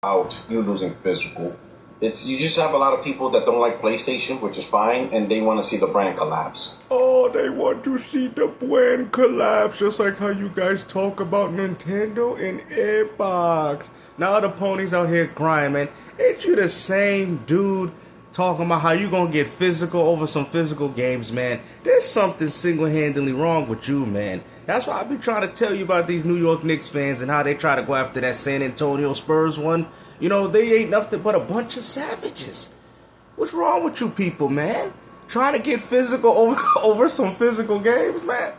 Out you losing physical. It's you just have a lot of people that don't like PlayStation, which is fine, and they want to see the brand collapse. Oh, they want to see the brand collapse, just like how you guys talk about Nintendo and Xbox. Now the ponies out here crying, man. Ain't you the same dude talking about how you gonna get physical over some physical games, man? There's something single-handedly wrong with you, man. That's why I've been trying to tell you about these New York Knicks fans and how they try to go after that San Antonio Spurs one. You know, they ain't nothing but a bunch of savages. What's wrong with you people, man? Trying to get physical over some physical games, man?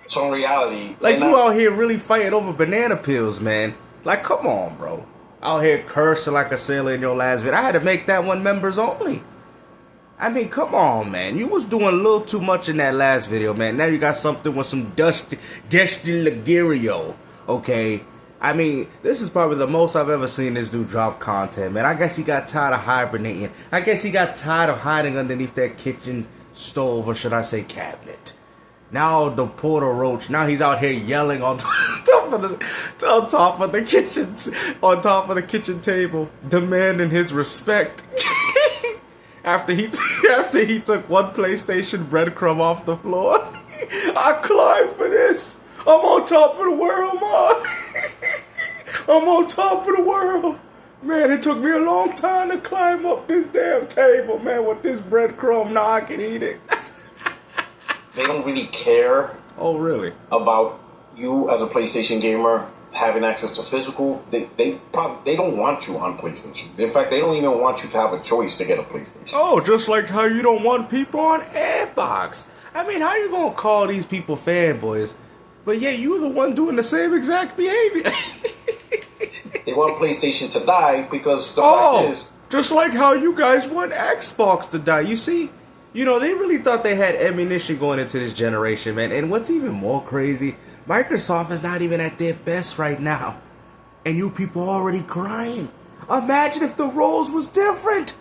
So in reality... Like, you out here really fighting over banana peels, man. Like, come on, bro. Out here cursing like a sailor in your last video. I had to make that one members only. I mean, come on, man. You was doing a little too much in that last video, man. Now you got something with some Dusty Ligerio, okay? I mean, this is probably the most I've ever seen this dude drop content, man. I guess he got tired of hibernating. I guess he got tired of hiding underneath that kitchen stove, or should I say cabinet. Now the Porter Roach, now he's out here yelling on top of the kitchen table, demanding his respect. After he took one PlayStation breadcrumb off the floor. I climbed for this. I'm on top of the world, man. I'm on top of the world. Man, it took me a long time to climb up this damn table, man, with this breadcrumb. Now I can eat it. They don't really care. Oh, really? About you as a PlayStation gamer having access to physical. They don't want you on PlayStation. In fact, they don't even want you to have a choice to get a PlayStation. Oh, just like how you don't want people on Xbox. I mean, how you gonna call these people fanboys, but yeah, you the one doing the same exact behavior? They want PlayStation to die because the fact is... just like how you guys want Xbox to die. You see? You know, they really thought they had ammunition going into this generation, man. And what's even more crazy, Microsoft is not even at their best right now. And you people already crying. Imagine if the roles was different.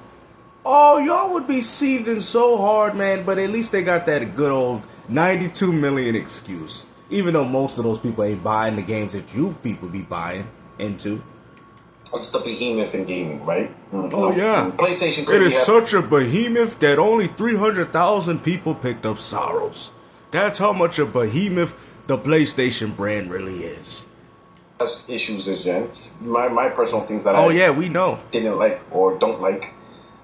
Oh, y'all would be seething so hard, man. But at least they got that good old 92 million excuse. Even though most of those people ain't buying the games that you people be buying into. It's the behemoth in gaming, right? Oh, yeah. PlayStation. It is such a behemoth that only 300,000 people picked up Sorrows. That's how much a behemoth the PlayStation brand really is. That's issues this gen. My personal things that we know. Didn't like or don't like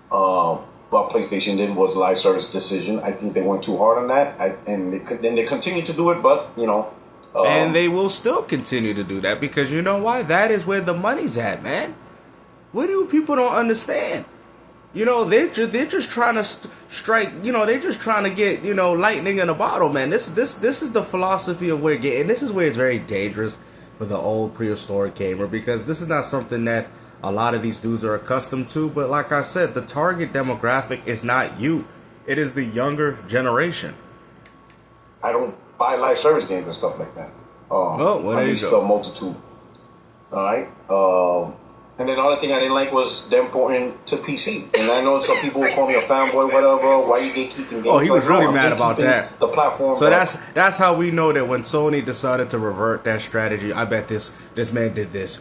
what PlayStation did was live service decision. I think they went too hard on that. And they continue to do it, but, you know... and they will still continue to do that because you know why? That is where the money's at, man. What do people don't understand? You know, they're just trying to strike. You know, they're just trying to get, you know, lightning in a bottle, man. This is the philosophy of where and this is where it's very dangerous for the old prehistoric gamer because this is not something that a lot of these dudes are accustomed to. But like I said, the target demographic is not you; it is the younger generation. I don't buy live service games and stuff like that. There you go. A multitude. Alright. And then the other thing I didn't like was them porting to PC. And I know some people will call me a fanboy, whatever. Why you gatekeeping games? Oh, he was really mad about that. The platform. So that's how we know that when Sony decided to revert that strategy, I bet this man did this.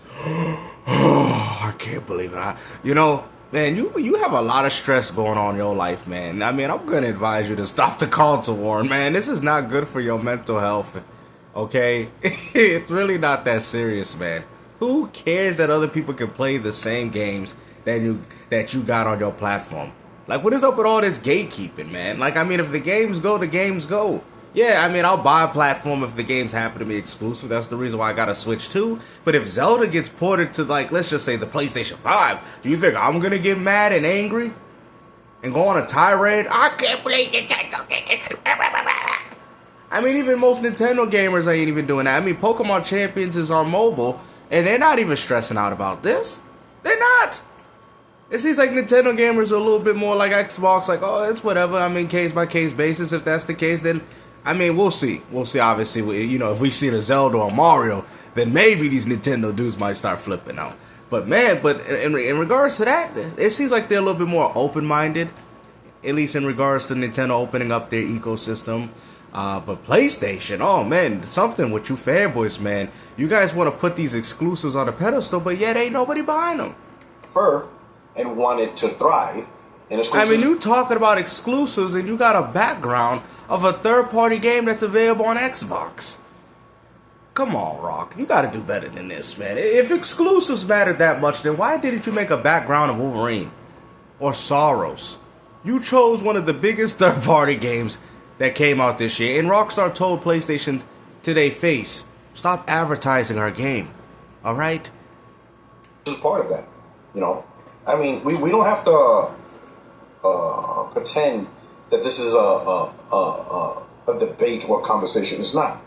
Oh, I can't believe it. You know, man, you have a lot of stress going on in your life, man. I mean, I'm going to advise you to stop the console war, man. This is not good for your mental health, okay? It's really not that serious, man. Who cares that other people can play the same games that you got on your platform? Like, what is up with all this gatekeeping, man? Like, I mean, if the games go, the games go. Yeah, I mean, I'll buy a platform if the games happen to be exclusive. That's the reason why I got a Switch too. But if Zelda gets ported to, like, let's just say the PlayStation 5, do you think I'm going to get mad and angry? And go on a tirade? I can't believe Nintendo. I mean, even most Nintendo gamers ain't even doing that. I mean, Pokemon Champions is on mobile, and they're not even stressing out about this. They're not. It seems like Nintendo gamers are a little bit more like Xbox, like, oh, it's whatever. I mean, case-by-case basis. If that's the case, then, I mean, we'll see. We'll see, obviously. You know, if we see a Zelda or Mario, then maybe these Nintendo dudes might start flipping out. But, man, in regards to that, it seems like they're a little bit more open-minded, at least in regards to Nintendo opening up their ecosystem. But PlayStation, oh man, something with you fanboys, man. You guys want to put these exclusives on a pedestal, but yet ain't nobody buying them. And want it to thrive. I mean, you talking about exclusives and you got a background of a third-party game that's available on Xbox. Come on, Rock. You got to do better than this, man. If exclusives mattered that much, then why didn't you make a background of Wolverine or Soros? You chose one of the biggest third-party games that came out this year, and Rockstar told PlayStation to their face, stop advertising our game. All right? This is part of that. You know, I mean, we don't have to pretend that this is a debate or conversation. It's not.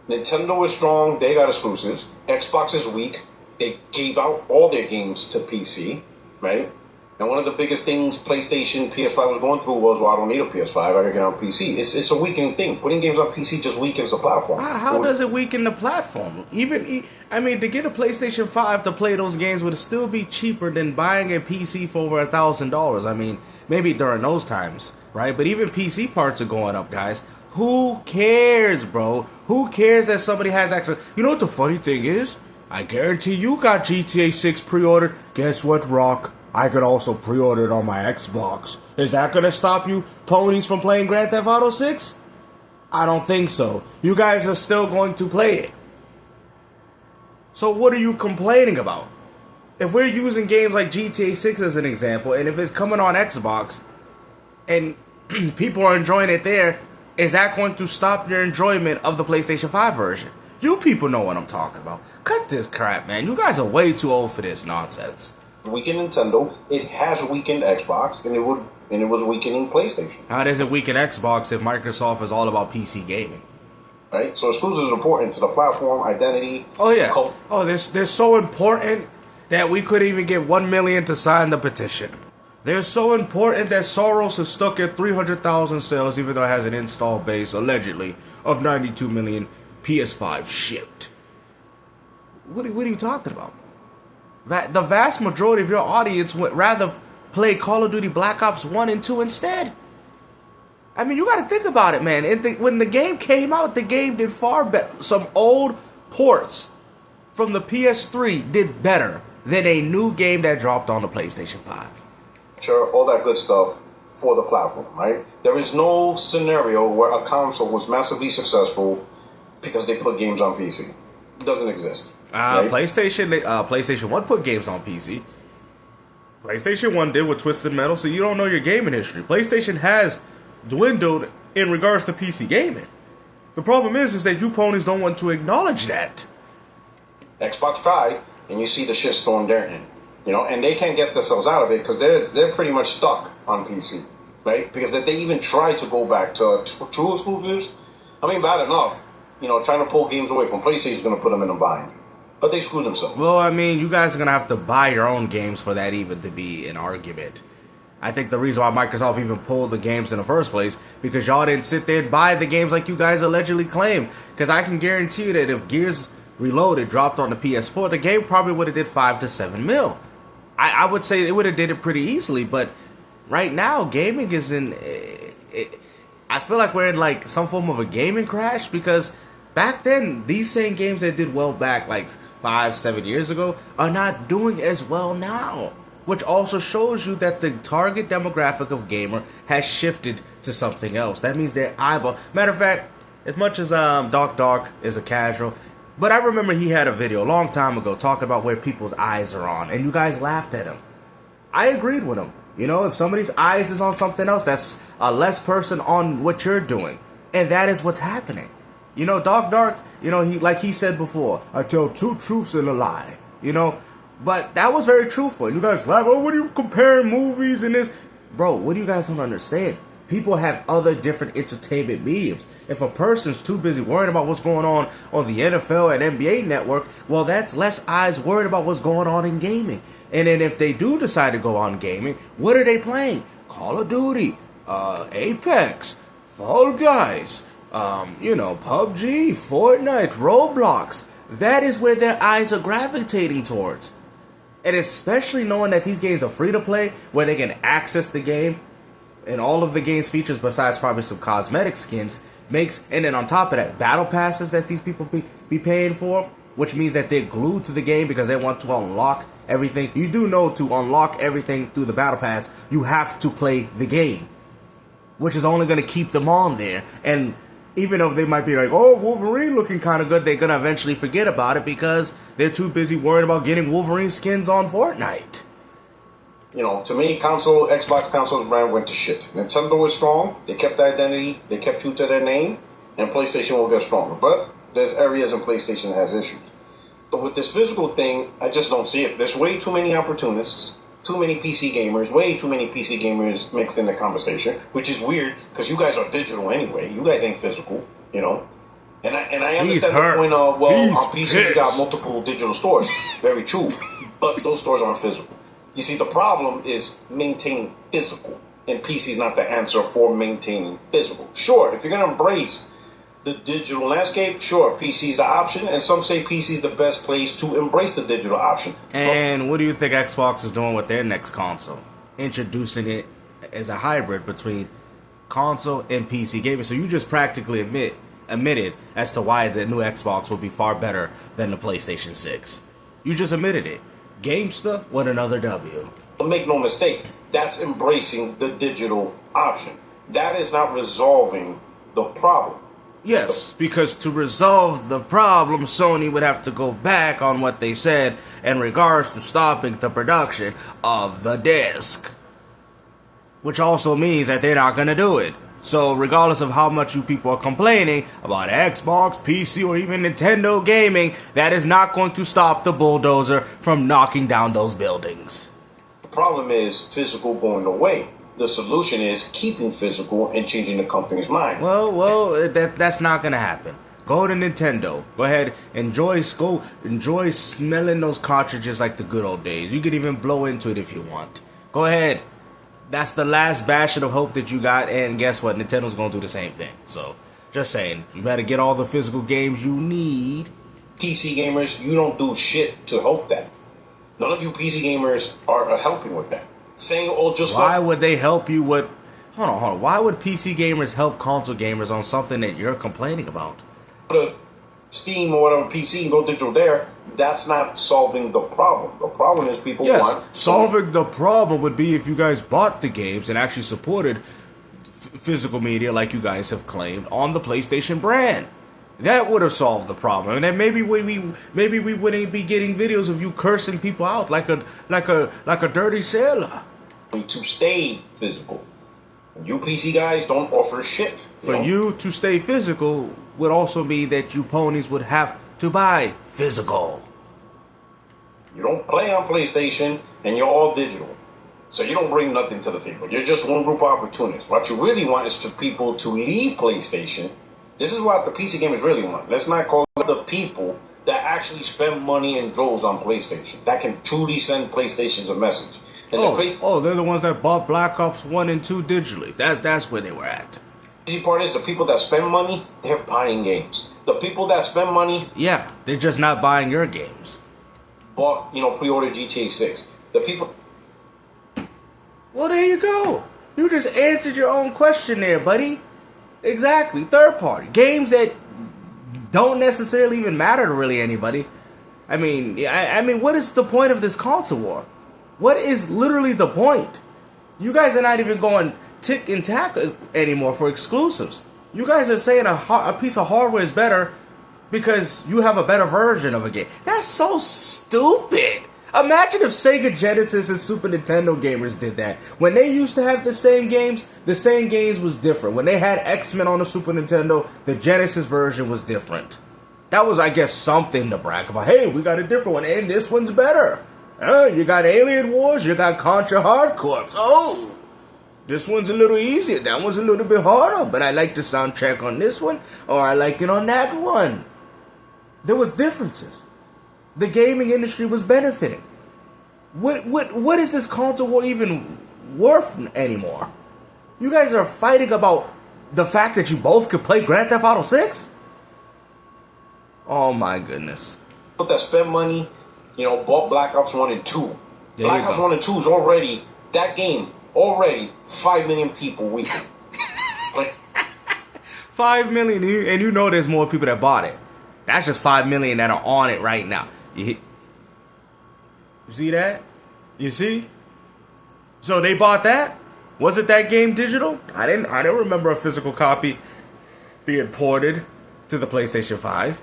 Nintendo is strong. They got exclusives. Xbox is weak. They gave out all their games to PC, right? And one of the biggest things PlayStation, PS5 was going through was, well, I don't need a PS5. I can get on PC. It's a weakening thing. Putting games on PC just weakens the platform. How does it weaken the platform? I mean, to get a PlayStation 5 to play those games would still be cheaper than buying a PC for over $1,000. I mean, maybe during those times, right? But even PC parts are going up, guys. Who cares, bro? Who cares that somebody has access? You know what the funny thing is? I guarantee you got GTA 6 pre-ordered. Guess what, Rock? I could also pre-order it on my Xbox. Is that going to stop you ponies from playing Grand Theft Auto 6? I don't think so. You guys are still going to play it. So what are you complaining about? If we're using games like GTA 6 as an example, and if it's coming on Xbox, and people are enjoying it there, is that going to stop your enjoyment of the PlayStation 5 version? You people know what I'm talking about. Cut this crap, man. You guys are way too old for this nonsense. Weakened Nintendo. It has weakened Xbox, and it was weakening PlayStation. How does it weaken Xbox if Microsoft is all about PC gaming? Right. So exclusives are important to the platform identity. Oh yeah. They're so important that we couldn't even get 1 million to sign the petition. They're so important that Soros is stuck at 300,000 sales, even though it has an install base allegedly of 92 million PS5 shipped. What are you talking about? The vast majority of your audience would rather play Call of Duty Black Ops 1 and 2 instead. I mean, you got to think about it, man. When the game came out, the game did far better. Some old ports from the PS3 did better than a new game that dropped on the PlayStation 5. Sure, all that good stuff for the platform, right? There is no scenario where a console was massively successful because they put games on PC. It doesn't exist. Right? PlayStation 1 put games on PC. PlayStation 1 did with Twisted Metal, so you don't know your gaming history. PlayStation has dwindled in regards to PC gaming. The problem is that you ponies don't want to acknowledge that. Xbox tried, and you see the shitstorm they're in. You know, and they can't get themselves out of it because they're pretty much stuck on PC, right? Because if they even try to go back to true exclusives, I mean, bad enough, you know, trying to pull games away from PlayStation is going to put them in a bind. But they screwed themselves. Well, I mean, you guys are going to have to buy your own games for that even to be an argument. I think the reason why Microsoft even pulled the games in the first place, because y'all didn't sit there and buy the games like you guys allegedly claim. Because I can guarantee you that if Gears Reloaded dropped on the PS4, the game probably would have did 5 to 7 mil. I would say it would have did it pretty easily, but right now, gaming is in... I feel like we're in like some form of a gaming crash, because back then, these same games that did well back like 5-7 years ago are not doing as well now. Which also shows you that the target demographic of gamer has shifted to something else. That means their eyeball... Matter of fact, as much as Dark is a casual... But I remember he had a video a long time ago talking about where people's eyes are on, and you guys laughed at him. I agreed with him. You know, if somebody's eyes is on something else, that's a less person on what you're doing. And that is what's happening. You know, Dark, you know, he said before, I tell 2 truths and a lie. You know, but that was very truthful. You guys laugh, oh, what are you comparing movies and this? Bro, what do you guys don't understand? People have other different entertainment mediums. If a person's too busy worrying about what's going on the NFL and NBA network, well, that's less eyes worried about what's going on in gaming. And then if they do decide to go on gaming, what are they playing? Call of Duty, Apex, Fall Guys, PUBG, Fortnite, Roblox. That is where their eyes are gravitating towards. And especially knowing that these games are free to play, where they can access the game, and all of the game's features besides probably some cosmetic skins, and then on top of that, battle passes that these people be paying for, which means that they're glued to the game because they want to unlock everything. You do know to unlock everything through the battle pass, you have to play the game, which is only going to keep them on there. And even though they might be like, oh, Wolverine looking kind of good, they're going to eventually forget about it because they're too busy worried about getting Wolverine skins on Fortnite. You know, to me, Xbox console brand went to shit. Nintendo was strong. They kept their identity. They kept true to their name. And PlayStation will get stronger. But there's areas in PlayStation that has issues. But with this physical thing, I just don't see it. There's way too many opportunists. Too many PC gamers, way too many PC gamers mixed in the conversation, which is weird because you guys are digital anyway. You guys ain't physical, you know. And I understand the point of, well, on PC you got multiple digital stores. Very true. But those stores aren't physical. You see, the problem is maintaining physical. And PC is not the answer for maintaining physical. Sure, if you're going to embrace the digital landscape, sure, PC is the option, and some say PC is the best place to embrace the digital option. And what do you think Xbox is doing with their next console? Introducing it as a hybrid between console and PC gaming. So you just practically admitted as to why the new Xbox will be far better than the PlayStation 6. You just admitted it. Gamester with another W. But make no mistake, that's embracing the digital option. That is not resolving the problem. Yes, because to resolve the problem, Sony would have to go back on what they said in regards to stopping the production of the disc. Which also means that they're not going to do it. So regardless of how much you people are complaining about Xbox, PC, or even Nintendo gaming, that is not going to stop the bulldozer from knocking down those buildings. The problem is physical going away. The solution is keeping physical and changing the company's mind. Well, that's not gonna happen. Go to Nintendo. Go ahead, enjoy smelling those cartridges like the good old days. You can even blow into it if you want. Go ahead. That's the last bastion of hope that you got, and guess what? Nintendo's gonna do the same thing. So, just saying, you better get all the physical games you need. PC gamers, you don't do shit to help that. None of you PC gamers are helping with that. Saying, oh, just why would they help you with? Hold on. Why would PC gamers help console gamers on something that you're complaining about? The Steam or whatever PC and go digital there. That's not solving the problem. The problem is people want. Solving the problem would be if you guys bought the games and actually supported physical media like you guys have claimed on the PlayStation brand. That would have solved the problem, and then maybe we wouldn't be getting videos of you cursing people out like a dirty sailor. To stay physical, you PC guys don't offer shit. For you to stay physical would also mean that you ponies would have to buy physical. You don't play on PlayStation, and you're all digital, so you don't bring nothing to the table. You're just one group of opportunists. What you really want is for people to leave PlayStation. This is what the PC gamers really want. Let's not call it the people that actually spend money in droves on PlayStation. That can truly send PlayStations a message. And they're the ones that bought Black Ops 1 and 2 digitally. That's where they were at. The easy part is the people that spend money, they're buying games. The people that spend money... Yeah, they're just not buying your games. Bought, pre-ordered GTA 6. The people... Well, there you go. You just answered your own question there, buddy. Exactly, third party. Games that don't necessarily even matter to really anybody. I mean, what is the point of this console war? What is literally the point? You guys are not even going tick and tack anymore for exclusives. You guys are saying a piece of hardware is better because you have a better version of a game. That's so stupid. Imagine if Sega Genesis and Super Nintendo gamers did that. When they used to have the same games was different. When they had X-Men on the Super Nintendo, the Genesis version was different. That was, I guess, something to brag about. Hey, we got a different one, and this one's better. You got Alien Wars, you got Contra Hard Corps. Oh, this one's a little easier, that one's a little bit harder, but I like the soundtrack on this one, or I like it on that one. There was differences. The gaming industry was benefiting. What is this console war even worth anymore? You guys are fighting about the fact that you both could play Grand Theft Auto 6? Oh my goodness. People that spend money, bought Black Ops 1 and 2. Black Ops 1 and 2 is already, that game, 5 million people weekly. Like, 5 million, and you know there's more people that bought it. That's just 5 million that are on it right now. You see that? You see? So they bought that? Was it that game digital? I didn't remember a physical copy being ported to the PlayStation 5.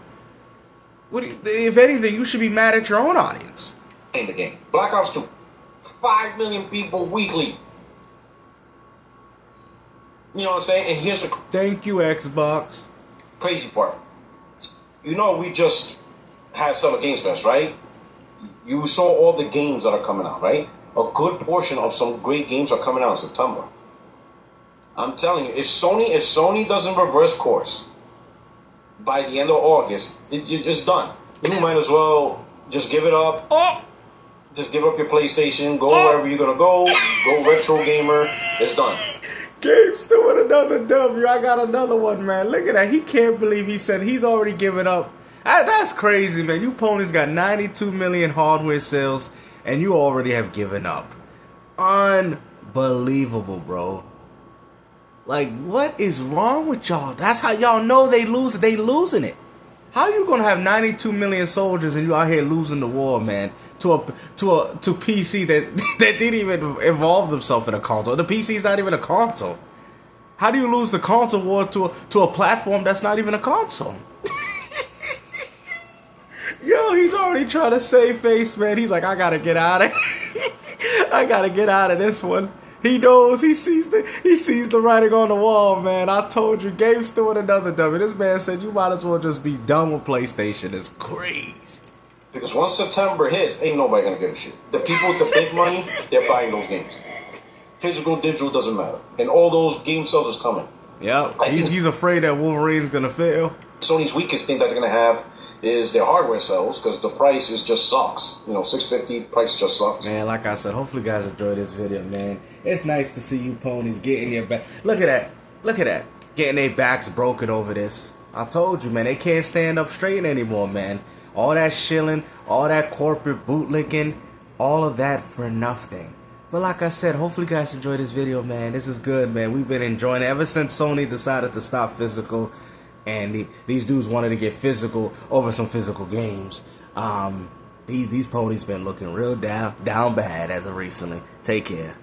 If anything, you should be mad at your own audience. In the game. Black Ops 2. 5 million people weekly. You know what I'm saying? And here's the thank you, Xbox. Crazy part. You know, we just had Summer Games Fest, right? You saw all the games that are coming out, right? A good portion of some great games are coming out in September. I'm telling you, if Sony doesn't reverse course by the end of August, it's done. You might as well just give it up. Oh! Just give up your PlayStation. Go wherever you're gonna go. Go retro gamer. It's done. Gabe's still with another W. I got another one, man. Look at that. He can't believe he said he's already given up. That's crazy, man. You ponies got 92 million hardware sales, and you already have given up. Unbelievable, bro. Like, what is wrong with y'all? That's how y'all know they losing it. How you gonna have 92 million soldiers and you out here losing the war, man? To PC that didn't even involve themselves in a console. The PC's not even a console. How do you lose the console war to a platform that's not even a console? Yo, he's already trying to save face, man. He's like, I gotta get out of I gotta get out of this one. He knows, he sees the writing on the wall, man. I told you, Gabe's still with another W. This man said you might as well just be done with PlayStation. It's crazy. Because once September hits, ain't nobody gonna give a shit. The people with the big money, they're buying those games. Physical, digital, doesn't matter. And all those game sales is coming. Yeah, he's afraid that Wolverine's gonna fail. Sony's weakest thing that they're gonna have is their hardware sales, because the price is just sucks. You know, $650 price just sucks. Man, like I said, hopefully you guys enjoy this video, man. It's nice to see you ponies getting your back. Look at that. Look at that. Getting their backs broken over this. I told you, man, they can't stand up straight anymore, man. All that shilling, all that corporate bootlicking, all of that for nothing. But like I said, hopefully you guys enjoy this video, man. This is good, man. We've been enjoying it ever since Sony decided to stop physical. And these dudes wanted to get physical over some physical games. These ponies been looking real down bad as of recently. Take care.